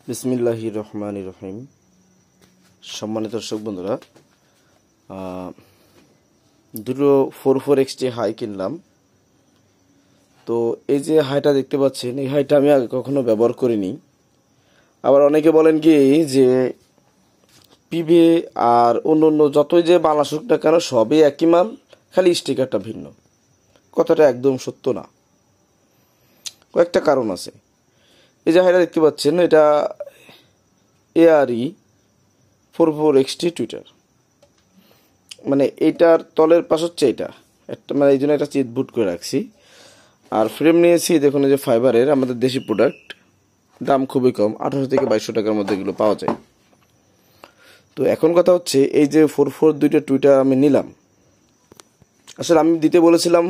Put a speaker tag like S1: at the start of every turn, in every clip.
S1: বিসমিল্লাহির রহমানির রহিম। সম্মানিত দর্শক বন্ধুরা, দুটো 44XT হাই কিনলাম। তো এই যে হাইটা দেখতে পাচ্ছেন, এই হাইটা আমি আগে কখনো ব্যবহার করিনি। আবার অনেকে বলেন কি যে পিভে আর অন্য যতই যে মাল আসুক না কেন সবই একই মাল, খালি স্টিকারটা ভিন্ন। কথাটা একদম সত্য না, কয়েকটা কারণ আছে। এই যে হাইটা দেখতে পাচ্ছেন, এটা ARE 44XT টুইটার, মানে এইটার তলের পাশ হচ্ছে এটা একটা, মানে এই জন্য একটা চিটবুট করে রাখছি। আর ফ্রেম নিয়েছি দেখুন, এই যে ফাইবারের, আমাদের দেশি প্রোডাক্ট, দাম খুবই কম, 1800 থেকে 2200 টাকার মধ্যে এগুলো পাওয়া যায়। তো এখন কথা হচ্ছে, এই যে 44 দুইটা টুইটার আমি নিলাম, আসলে আমি দিতে বলেছিলাম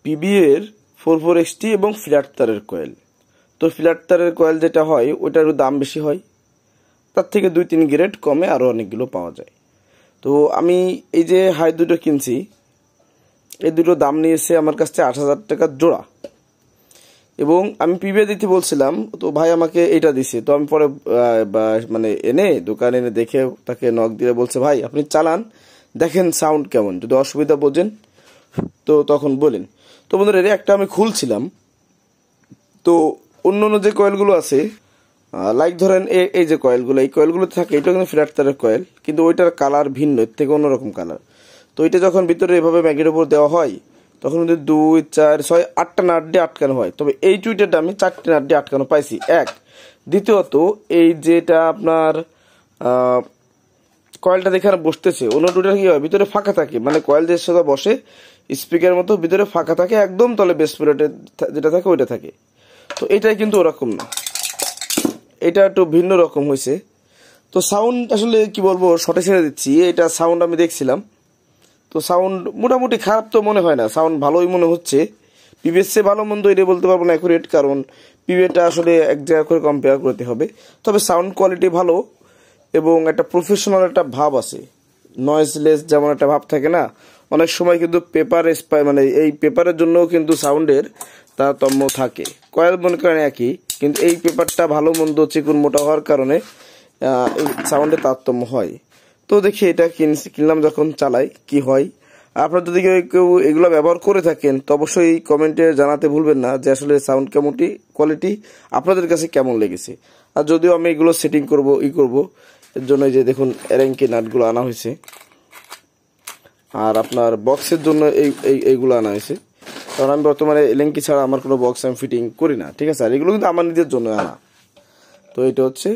S1: পিভিএর 44XT এবং ফ্ল্যাট তারের কয়েল। তো ফ্ল্যাট তারের কয়েল যেটা হয় ওইটার দাম বেশি হয়, তার থেকে 2-3 গ্রেড কমে আরও অনেকগুলো পাওয়া যায়। তো আমি এই যে হাই দুটো কিনছি, এই দুটো দাম নিয়েছে আমার কাছ থেকে 8000 টাকা জোড়া। এবং আমি পিভিএ দিতে বলছিলাম, তো ভাই আমাকে এইটা দিছে। তো আমি পরে মানে এনে দোকানে এনে দেখে তাকে নক দিয়ে বলছে, ভাই আপনি চালান, দেখেন সাউন্ড কেমন, যদি অসুবিধা বোঝেন তো তখন বলেন। তো বন্ধুরা, এর একটা আমি খুলছিলাম, তো অন্য যে কয়েলগুলো আছে, লাইক ধরেন এই যে কয়েলগুলো, এই কয়েলগুলোতে থাকে, এটা কিন্তু ফ্ল্যাট তারের কয়েল, কিন্তু ওইটার কালার ভিন্ন, এর থেকে অন্যরকম কালার। তো এটা যখন ভিতরে এভাবে ম্যাগের উপর দেওয়া হয়, তখন কিন্তু 2, 4, 6, 8টা নাট দিয়ে আটকানো হয়। তবে এই টুইটারটা আমি 4টে নাট দিয়ে আটকানো পাইছি, এক। দ্বিতীয়ত, এই যেটা আপনার কয়েলটা দেখে বসতেছে, অন্য টুইটার কি হয়, ভিতরে ফাঁকা থাকে, মানে কয়েল যে সাথে বসে স্পিকার মতো ভিতরে ফাঁকা থাকে, একদম তলে বেস প্লেটে যেটা থাকে ওইটা থাকে। তো এটাই কিন্তু ওরকম না, এটা একটু ভিন্ন রকম হয়েছে। তো সাউন্ড আসলে কি বলবো, শর্টে ছেড়ে দিচ্ছি। এটা সাউন্ড আমি দেখছিলাম, তো সাউন্ড মোটামুটি খারাপ তো মনে হয় না, সাউন্ড ভালোই মনে হচ্ছে। পিভিএর চেয়ে ভালো মন্দ এটা বলতে পারবো না অ্যাকুরেট, কারণ পিভিএটা আসলে এক জায়গা করে কম্পেয়ার করতে হবে। তবে সাউন্ড কোয়ালিটি ভালো এবং একটা প্রফেশনাল একটা ভাব আছে, নয়েজলেস যেমন একটা ভাব থাকে না, অনেক সময় কিন্তু পেপার মানে এই পেপারের জন্যও কিন্তু সাউন্ডের তারতম্য থাকে। কয়েল মনে করেন একই, কিন্তু এই পেপারটা ভালো মন্দ চিকুন মোটা হওয়ার কারণে সাউন্ডের তারতম্য হয়। তো দেখি এটা কিনলাম, যখন চালাই কি হয়। আপনারা যদি কেউ এগুলো ব্যবহার করে থাকেন তো অবশ্যই কমেন্টে জানাতে ভুলবেন না যে আসলে সাউন্ড কোয়ালিটি আপনাদের কাছে কেমন লেগেছে। আর যদিও আমি এগুলো সেটিং করব এর জন্য যে দেখুন এরেঙ্কি নাটগুলো আনা হয়েছে, আর আপনার বক্সের জন্য এইগুলো আনা হয়েছে, কারণ আমি বর্তমানে এলেঙ্কি ছাড়া আমার কোনো বক্স আমি ফিটিং করি না, ঠিক আছে। আর এগুলো কিন্তু আমার নিজের জন্য আনা। তো এটা হচ্ছে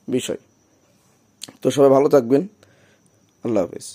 S1: বিষয়। তো সবাই ভালো থাকবেন, আল্লাহ হাফেজ।